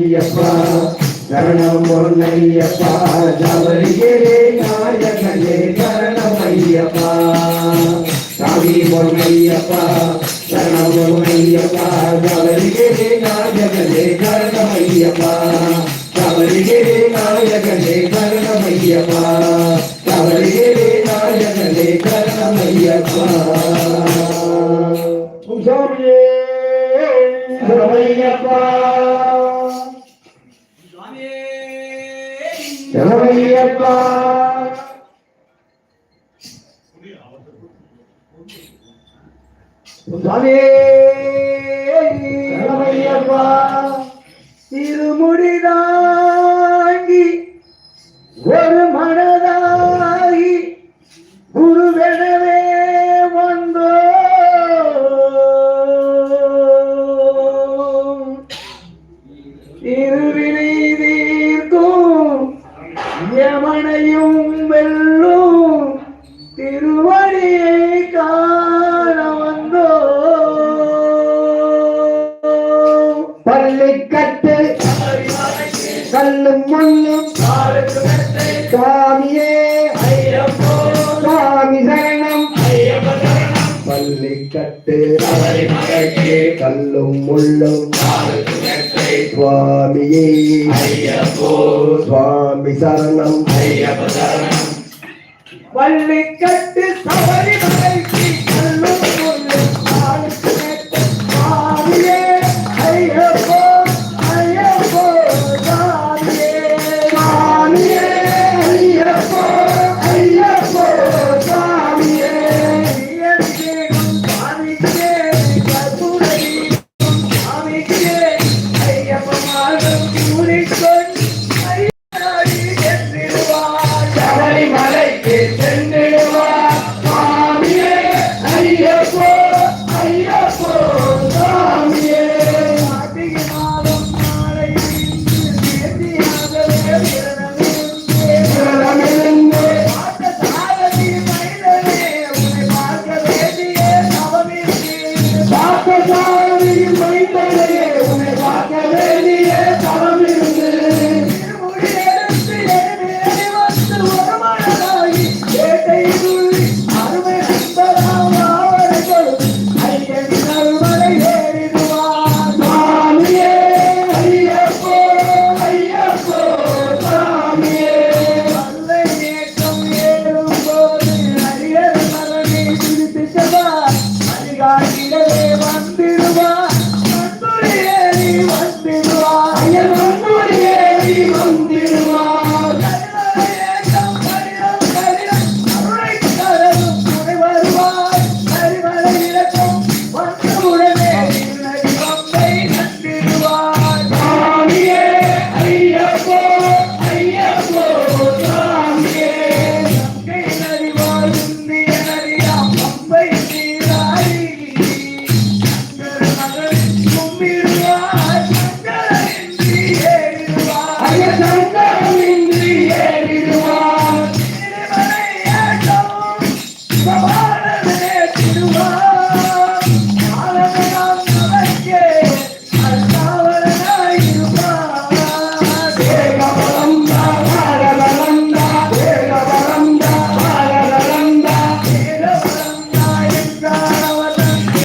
ஐயப்பா சரணம் பொன்னையப்பா ஜவரியே நாயகனே சரணம் ஐயப்பா சாமி பொன்னையப்பா சரணம் பொன்னையப்பா ஜவரியே நாயகனே சரணம் ஐயப்பா ஜவரியே நாயகனே சரணம் ஐயப்பா ஜவரியே நாயகனே சரணம் ஐயப்பா சுவாமியே சரணமையப்பா சரணமையப்பா சுவாமியே சரணமையப்பா திருமுடிதாங்கி ஒரு மனதாகி குருவெனவே வந்தோ திருவினை தீர்க்கும் யமனையும் வெல்லும் திருவடியை காண வந்தோ பள்ளிக்கட்டு கல்லும் முள்ளும் சுவாமியே ஐயப்போ சுவாமி சரணம் பள்ளிக்கட்டு கல்லும் முள்ளும் சுவாமியே ஐயப்போ சுவாமி சரணம் ஐயப்ப சரணம் பள்ளிக்கட்டு சபரிமலைக்கு கல்லும் முள்ளும் சுவாமியே ஐயப்போ ஐயப்போ சுவாமியே சுவாமியே ஐயப்போ ஐயப்போ சுவாமியே சுவாமியே கற்பூரை சுவாமியே ஐயப்ப மாதம் கூறிக்கொண்டு சபரிமலைக்கு சென்றிடுவார் சுவாமியே ஐயப்போ ஐயப்போ சுவாமியே கார்த்திகை மாதம் நாளை விரதமிருந்து பார்த்தசாரதி மைந்தனே உன்னை பார்க்க வேண்டிய தவமிருக்கு பார்த்தசாரதி மைந்தனே உன்னை பார்க்க வேண்டிய தவம்